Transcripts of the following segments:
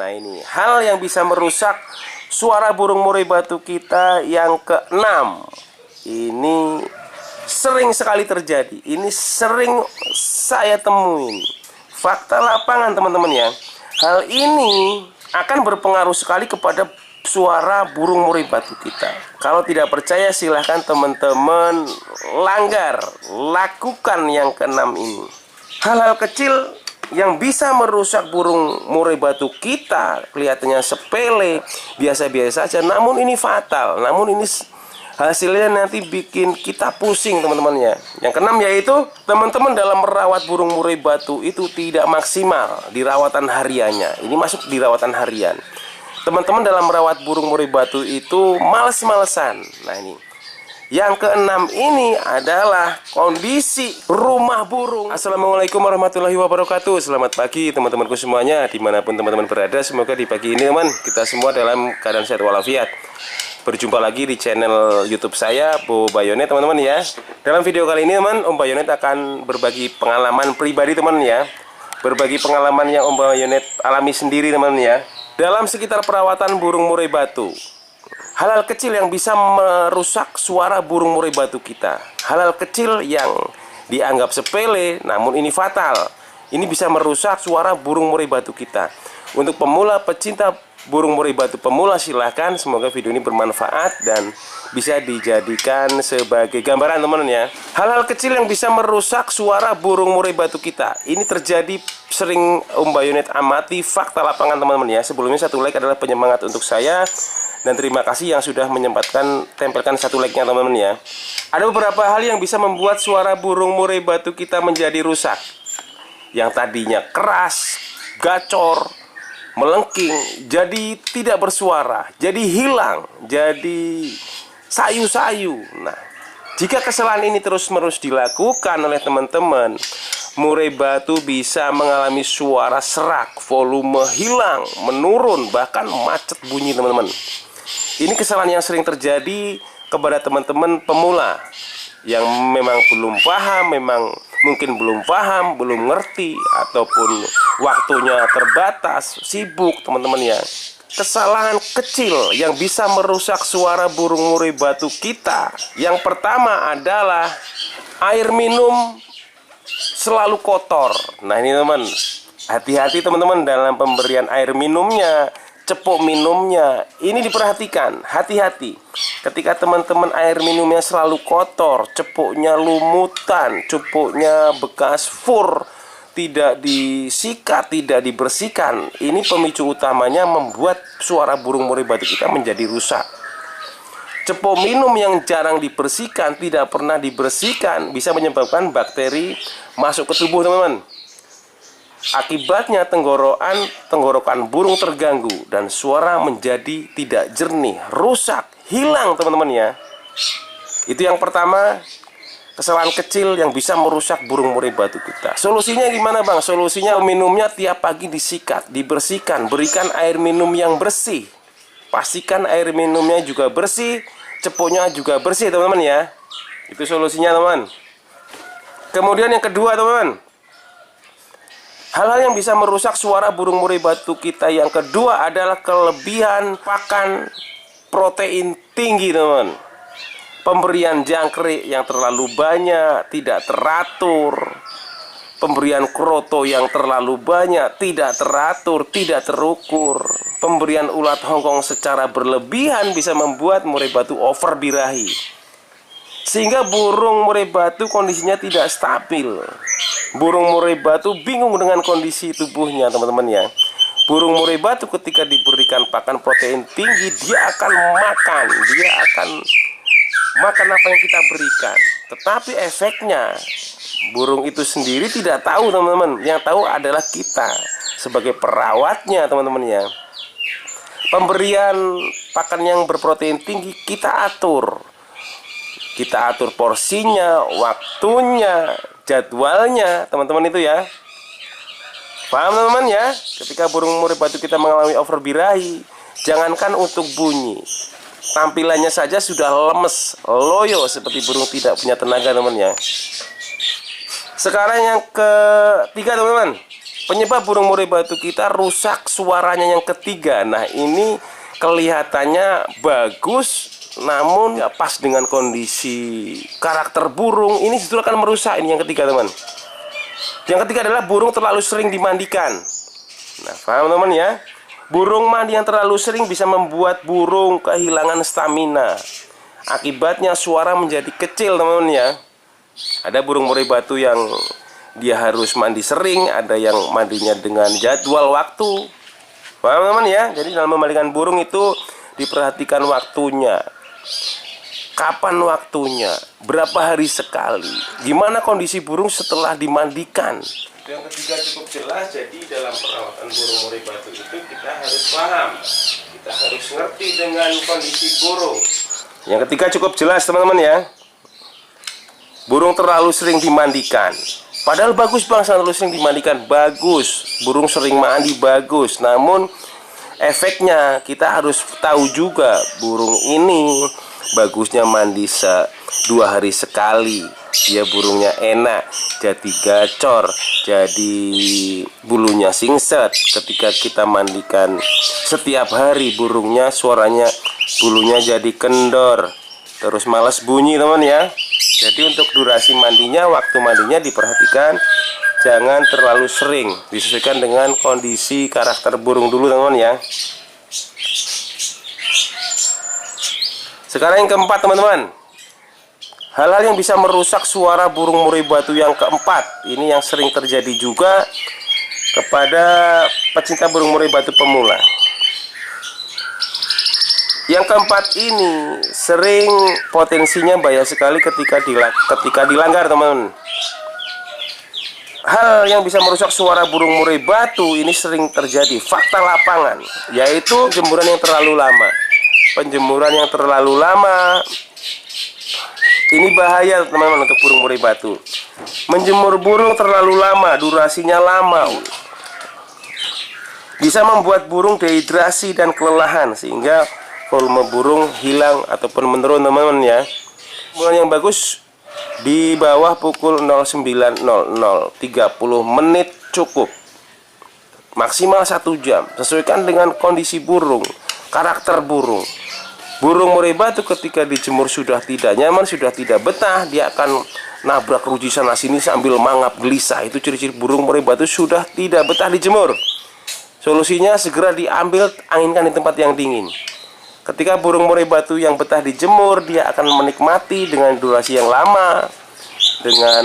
Nah ini hal yang bisa merusak suara burung murai batu kita yang keenam. Ini sering sekali terjadi. Ini sering saya temuin. Fakta lapangan teman-teman ya. Hal ini akan berpengaruh sekali kepada suara burung murai batu kita. Kalau tidak percaya silahkan teman-teman lakukan yang keenam ini. Hal-hal kecil yang bisa merusak burung murai batu kita kelihatannya sepele, biasa-biasa saja, namun ini fatal. Namun ini hasilnya nanti bikin kita pusing teman-teman ya. Yang keenam yaitu teman-teman dalam merawat burung murai batu itu tidak maksimal di rawatan hariannya. Ini masuk di rawatan harian. Teman-teman dalam merawat burung murai batu itu males-malesan. Nah ini yang keenam ini adalah kondisi rumah burung. Assalamualaikum warahmatullahi wabarakatuh. Selamat pagi teman-temanku semuanya, dimanapun teman-teman berada. Semoga di pagi ini teman kita semua dalam keadaan sehat walafiat. Berjumpa lagi di channel YouTube saya, Bo Bayonet teman-teman ya. Dalam video kali ini teman, Om Bayonet akan berbagi pengalaman pribadi teman ya. Berbagi pengalaman yang Om Bayonet alami sendiri teman ya. Dalam sekitar perawatan burung murai batu. Hal-hal kecil yang bisa merusak suara burung murai batu kita. Hal-hal kecil yang dianggap sepele, namun ini fatal. Ini bisa merusak suara burung murai batu kita. Untuk pemula pecinta burung murai batu pemula silahkan. Semoga video ini bermanfaat dan bisa dijadikan sebagai gambaran teman-teman ya. Hal-hal kecil yang bisa merusak suara burung murai batu kita. Ini terjadi sering Om Bayonet amati, fakta lapangan teman-teman ya. Sebelumnya satu like adalah penyemangat untuk saya. Dan terima kasih yang sudah menyempatkan tempelkan satu like-nya teman-teman ya. Ada beberapa hal yang bisa membuat suara burung murai batu kita menjadi rusak. Yang tadinya keras, gacor, melengking, jadi tidak bersuara, jadi hilang, jadi sayu-sayu. Nah, jika kesalahan ini terus-menerus dilakukan oleh teman-teman, murai batu bisa mengalami suara serak, volume hilang, menurun, bahkan macet bunyi teman-teman. Ini kesalahan yang sering terjadi kepada teman-teman pemula yang memang belum paham, mungkin belum ngerti, ataupun waktunya terbatas, sibuk teman-teman ya. Kesalahan kecil yang bisa merusak suara burung murai batu kita. Yang pertama adalah air minum selalu kotor. Nah ini teman, hati-hati teman-teman dalam pemberian air minumnya, cepuk minumnya. Ini diperhatikan, hati-hati. Ketika teman-teman air minumnya selalu kotor, cepuknya lumutan, cepuknya bekas fur, tidak disikat, tidak dibersihkan, ini pemicu utamanya membuat suara burung murai batu kita menjadi rusak. Cepuk minum yang jarang dibersihkan, tidak pernah dibersihkan, bisa menyebabkan bakteri masuk ke tubuh teman-teman. Akibatnya tenggorokan burung terganggu dan suara menjadi tidak jernih, rusak, hilang teman-teman ya. Itu yang pertama, kesalahan kecil yang bisa merusak burung murai batu kita. Solusinya gimana bang? Solusinya minumnya tiap pagi disikat, dibersihkan, berikan air minum yang bersih. Pastikan air minumnya juga bersih, cepuknya juga bersih teman-teman ya. Itu solusinya teman. Kemudian yang kedua teman-teman, hal-hal yang bisa merusak suara burung murai batu kita yang kedua adalah kelebihan pakan protein tinggi teman. Pemberian jangkrik yang terlalu banyak, tidak teratur. Pemberian kroto yang terlalu banyak, tidak teratur, tidak terukur. Pemberian ulat hongkong secara berlebihan bisa membuat murai batu over birahi, sehingga burung murai batu kondisinya tidak stabil. Burung murai batu bingung dengan kondisi tubuhnya teman-teman ya. Burung murai batu ketika diberikan pakan protein tinggi, dia akan makan apa yang kita berikan. Tetapi efeknya burung itu sendiri tidak tahu teman-teman. Yang tahu adalah kita sebagai perawatnya teman-teman ya. Pemberian pakan yang berprotein tinggi kita atur. Kita atur porsinya, waktunya, jadwalnya teman-teman itu ya. Paham teman-teman ya? Ketika burung murai batu kita mengalami over birahi, jangankan untuk bunyi, tampilannya saja sudah lemes, loyo, seperti burung tidak punya tenaga teman ya. Sekarang yang ketiga teman-teman, Penyebab burung murai batu kita rusak suaranya yang ketiga. Nah, ini kelihatannya bagus, namun ya pas dengan kondisi karakter burung ini justru akan merusak. Ini yang ketiga, teman. Yang ketiga adalah burung terlalu sering dimandikan. Nah, paham teman ya? Burung mandi yang terlalu sering bisa membuat burung kehilangan stamina. Akibatnya suara menjadi kecil, teman-teman ya. Ada burung murai batu yang dia harus mandi sering, ada yang mandinya dengan jadwal waktu. Paham teman ya? Jadi dalam memandikan burung itu diperhatikan waktunya. Kapan waktunya? Berapa hari sekali? Gimana kondisi burung setelah dimandikan? Yang ketiga cukup jelas. Jadi dalam perawatan burung murai batu itu kita harus paham. Kita harus ngerti dengan kondisi burung. Yang ketiga cukup jelas, teman-teman ya. Burung terlalu sering dimandikan. Padahal bagus bang, terlalu sering dimandikan. Bagus, burung sering mandi bagus. Namun efeknya kita harus tahu juga, burung ini bagusnya mandi 2 hari sekali. Dia burungnya enak, jadi gacor, jadi bulunya singset. Ketika kita mandikan setiap hari, burungnya suaranya bulunya jadi kendor, terus malas bunyi, teman ya. Jadi untuk durasi mandinya, waktu mandinya diperhatikan, jangan terlalu sering, disesuaikan dengan kondisi karakter burung dulu, teman-teman ya. Sekarang yang keempat, teman-teman. Hal-hal yang bisa merusak suara burung murai batu yang keempat. Ini yang sering terjadi juga kepada pecinta burung murai batu pemula. Yang keempat ini sering potensinya bahaya sekali ketika dilanggar, teman-teman. Hal yang bisa merusak suara burung murai batu ini sering terjadi, fakta lapangan, yaitu penjemuran yang terlalu lama. Penjemuran yang terlalu lama ini bahaya, teman-teman, untuk burung murai batu. Menjemur burung terlalu lama, durasinya lama, bisa membuat burung dehidrasi dan kelelahan sehingga volume burung hilang ataupun menurun, teman-teman ya. Yang bagus di bawah pukul 09.00, 30 menit cukup. Maksimal 1 jam. Sesuaikan dengan kondisi burung, karakter burung. Burung murai batu ketika dijemur sudah tidak nyaman, sudah tidak betah, dia akan nabrak ruji sana sini sambil mangap gelisah. Itu ciri-ciri burung murai batu sudah tidak betah dijemur. Solusinya segera diambil, anginkan di tempat yang dingin. Ketika burung murai batu yang betah dijemur, dia akan menikmati dengan durasi yang lama, dengan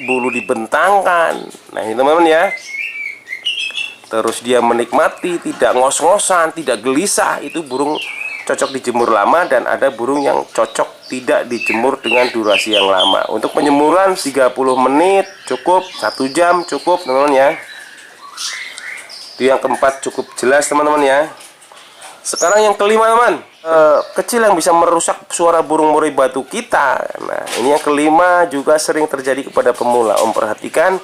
bulu dibentangkan. Nah ini, teman-teman ya. Terus dia menikmati, tidak ngos-ngosan, tidak gelisah. Itu burung cocok dijemur lama, dan ada burung yang cocok tidak dijemur dengan durasi yang lama. Untuk penjemuran 30 menit cukup, 1 jam cukup, teman-teman ya. Itu yang keempat cukup jelas, teman-teman ya. Sekarang yang kelima, teman, kecil yang bisa merusak suara burung murai batu kita. Nah ini yang kelima juga sering terjadi kepada pemula. Om perhatikan,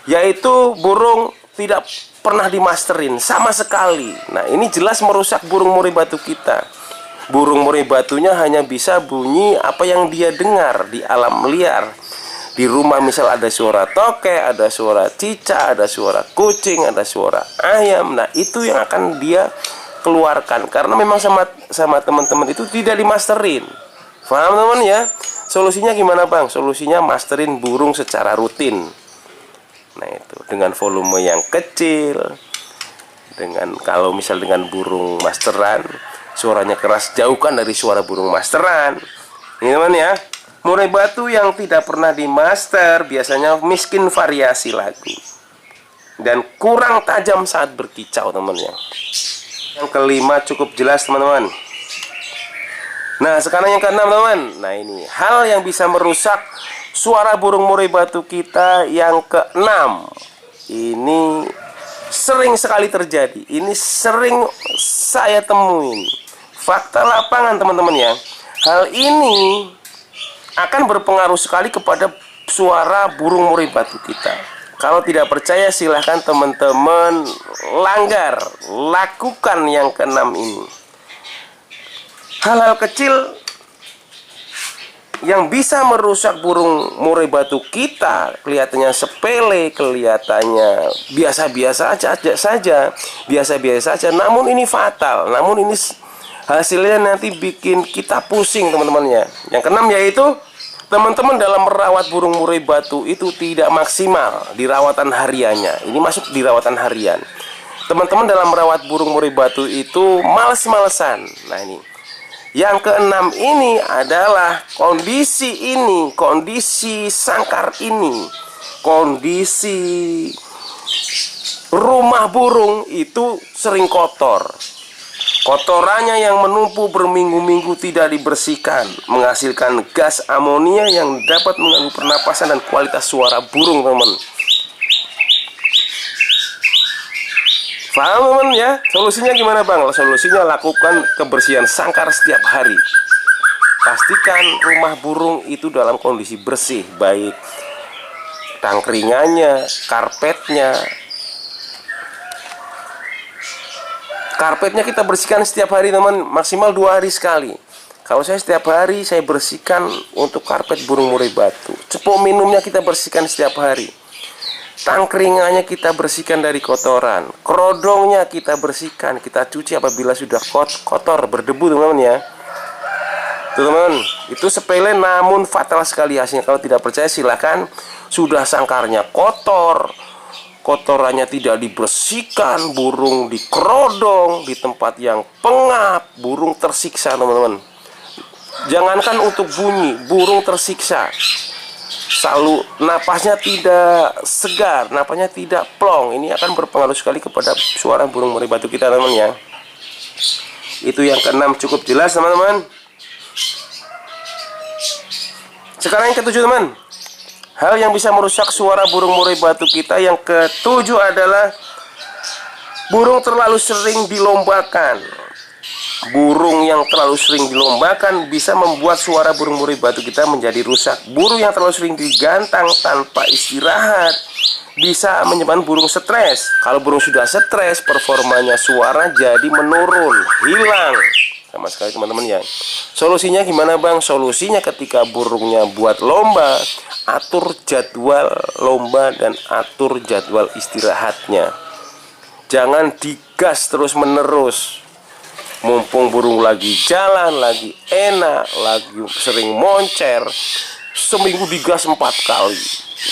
yaitu burung tidak pernah dimasterin sama sekali. Nah ini jelas merusak burung murai batu kita. Burung murai batunya hanya bisa bunyi apa yang dia dengar di alam liar. Di rumah misal ada suara tokek, ada suara cicak, ada suara kucing, ada suara ayam. Nah itu yang akan dia keluarkan, karena memang sama teman-teman itu tidak dimasterin. Paham, teman ya? Solusinya gimana bang? Solusinya masterin burung secara rutin. Nah itu dengan volume yang kecil, dengan kalau misal dengan burung masteran suaranya keras, jauhkan dari suara burung masteran. Ini, teman ya. Murai batu yang tidak pernah dimaster biasanya miskin variasi lagu dan kurang tajam saat berkicau, teman ya. Yang kelima cukup jelas, teman-teman. Nah sekarang yang keenam, teman. Nah ini hal yang bisa merusak suara burung murai batu kita yang keenam. Ini sering sekali terjadi. Ini sering saya temuin. Fakta lapangan, teman-teman ya. Hal ini akan berpengaruh sekali kepada suara burung murai batu kita. Kalau tidak percaya silahkan teman-teman langgar, lakukan yang keenam ini. Hal-hal kecil yang bisa merusak burung murai batu kita kelihatannya sepele, kelihatannya biasa-biasa saja, biasa-biasa saja, namun ini fatal, namun ini hasilnya nanti bikin kita pusing teman-teman ya. Yang keenam yaitu teman-teman dalam merawat burung murai batu itu tidak maksimal di rawatan hariannya. Ini masuk di rawatan harian. Teman-teman dalam merawat burung murai batu itu males-malesan. Nah ini yang keenam ini adalah kondisi sangkar ini, kondisi rumah burung itu sering kotor. Kotorannya yang menumpuk berminggu-minggu tidak dibersihkan, menghasilkan gas amonia yang dapat mengganggu pernapasan dan kualitas suara burung, teman-teman. Paham teman ya? Solusinya gimana bang? Solusinya lakukan kebersihan sangkar setiap hari. Pastikan rumah burung itu dalam kondisi bersih, baik tangkringannya, karpetnya. Karpetnya kita bersihkan setiap hari teman, maksimal 2 hari sekali. Kalau saya setiap hari saya bersihkan untuk karpet burung murai batu. Cepuk minumnya kita bersihkan setiap hari. Tangkringannya kita bersihkan dari kotoran. Kerodongnya kita bersihkan, kita cuci apabila sudah kotor, berdebu teman-teman ya. Teman-teman, itu sepele namun fatal sekali hasilnya. Kalau tidak percaya silahkan. Sudah sangkarnya kotor, kotorannya tidak dibersihkan, burung dikerodong di tempat yang pengap, burung tersiksa teman-teman. Jangankan untuk bunyi, burung tersiksa. Selalu napasnya tidak segar, napasnya tidak plong. Ini akan berpengaruh sekali kepada suara burung murai batu kita teman-teman ya. Itu yang keenam, cukup jelas teman-teman. Sekarang yang ketujuh teman, hal yang bisa merusak suara burung murai batu kita. Yang ketujuh adalah burung terlalu sering dilombakan. Burung yang terlalu sering dilombakan bisa membuat suara burung murai batu kita menjadi rusak. Burung yang terlalu sering digantang tanpa istirahat bisa menyebabkan burung stres. Kalau burung sudah stres, performanya suara jadi menurun, hilang sama sekali teman-teman ya. Solusinya gimana bang? Solusinya ketika burungnya buat lomba, atur jadwal lomba dan atur jadwal istirahatnya. Jangan digas terus menerus. Mumpung burung lagi jalan, lagi enak, lagi sering moncer, seminggu digas 4 kali.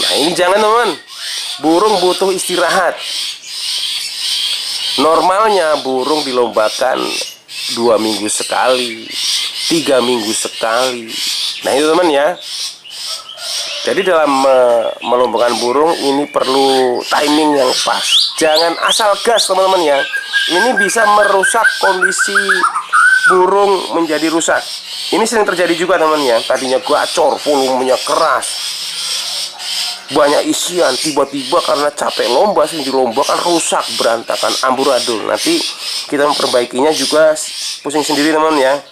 Nah ini jangan teman. Burung butuh istirahat. Normalnya burung dilombakan 2 minggu sekali, 3 minggu sekali. Nah itu teman ya. Jadi dalam melombakan burung ini perlu timing yang pas. Jangan asal gas teman-teman ya. Ini bisa merusak kondisi burung menjadi rusak. Ini sering terjadi juga teman ya. Tadinya gacor, volumenya keras, banyak isian, tiba-tiba karena capek lomba sering dilombakan rusak, berantakan, amburadul. Nanti kita memperbaikinya juga pusing sendiri teman ya.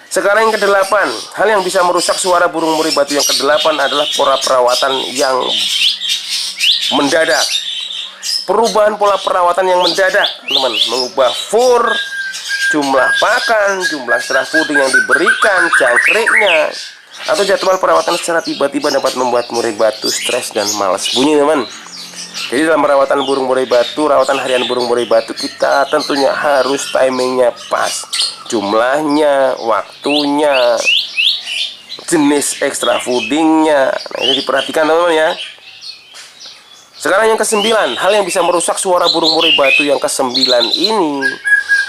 Sekarang yang ke-8, hal yang bisa merusak suara burung murai batu yang ke-8 adalah pola perawatan yang mendadak. Perubahan pola perawatan yang mendadak, teman, mengubah fur, jumlah pakan, jumlah serat puding yang diberikan, jangkriknya, atau jadwal perawatan secara tiba-tiba dapat membuat murai batu stres dan malas bunyi, teman. Jadi dalam perawatan burung murai batu, rawatan harian burung murai batu kita tentunya harus timingnya pas, jumlahnya, waktunya, jenis ekstra foodingnya. Nah ini diperhatikan teman-teman ya. Sekarang yang ke-9, hal yang bisa merusak suara burung murai batu yang ke-9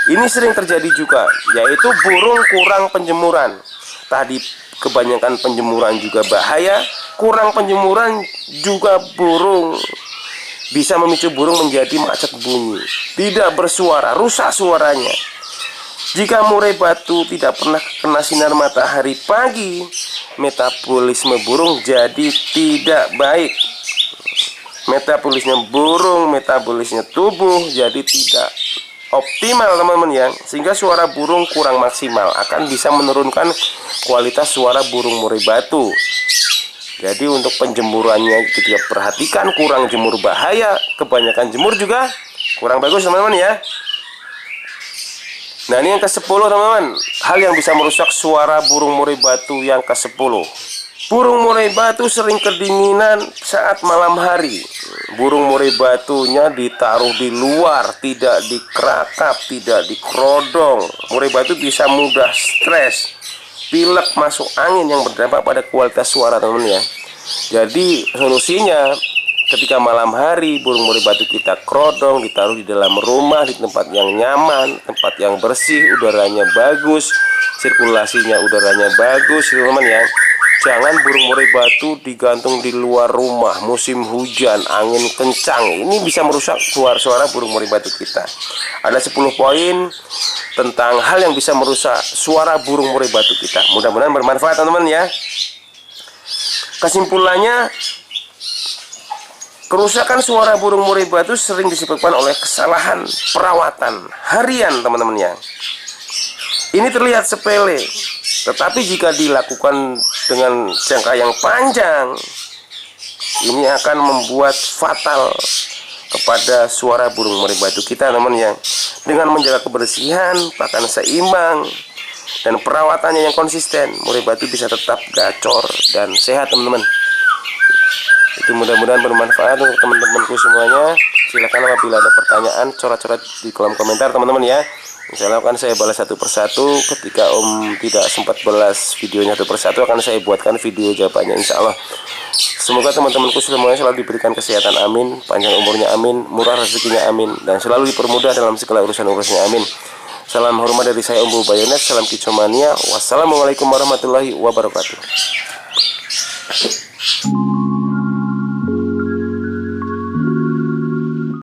ini sering terjadi juga, yaitu burung kurang penjemuran. Tadi kebanyakan penjemuran juga bahaya, kurang penjemuran juga burung bisa memicu burung menjadi macet bunyi, tidak bersuara, rusak suaranya. Jika murai batu tidak pernah kena sinar matahari pagi, metabolisme burung jadi tidak baik. Metabolisme burung, metabolisme tubuh jadi tidak optimal teman-teman ya, sehingga suara burung kurang maksimal, akan bisa menurunkan kualitas suara burung murai batu. Jadi untuk penjemurannya kita perhatikan, kurang jemur bahaya, kebanyakan jemur juga kurang bagus teman-teman ya. Nah, ini yang ke-10 teman-teman. Hal yang bisa merusak suara burung murai batu yang ke-10. Burung murai batu sering kedinginan saat malam hari. Burung murai batunya ditaruh di luar, tidak dikerakap, tidak dikerodong. Murai batu bisa mudah stres, pilek, masuk angin yang berdampak pada kualitas suara teman-teman ya. Jadi solusinya, ketika malam hari burung murai batu kita kerodong, ditaruh di dalam rumah, di tempat yang nyaman, tempat yang bersih, udaranya bagus, sirkulasinya udaranya bagus teman-teman ya. Jangan burung murai batu digantung di luar rumah musim hujan, angin kencang. Ini bisa merusak suara burung murai batu kita. Ada 10 poin tentang hal yang bisa merusak suara burung murai batu kita. Mudah-mudahan bermanfaat teman-teman ya. Kesimpulannya, kerusakan suara burung murai batu sering disebabkan oleh kesalahan perawatan harian teman-teman ya. Ini terlihat sepele, tetapi jika dilakukan dengan jangka yang panjang, ini akan membuat fatal kepada suara burung murai batu kita teman-teman ya. Dengan menjaga kebersihan, pakan seimbang, dan perawatannya yang konsisten, murai batu bisa tetap gacor dan sehat teman-teman. Itu mudah-mudahan bermanfaat untuk teman-temanku semuanya. Silakan apabila ada pertanyaan, coret-coret di kolom komentar teman-teman ya. Insyaallah akan saya balas satu persatu. Ketika Om tidak sempat balas videonya satu persatu, akan saya buatkan video jawabannya insyaallah. Semoga teman-temanku semuanya selalu diberikan kesehatan, amin, panjang umurnya, amin, murah rezekinya, amin, dan selalu dipermudah dalam segala urusan-urusannya, amin. Salam hormat dari saya Om Bayonet, salam kicomania. Wassalamualaikum warahmatullahi wabarakatuh.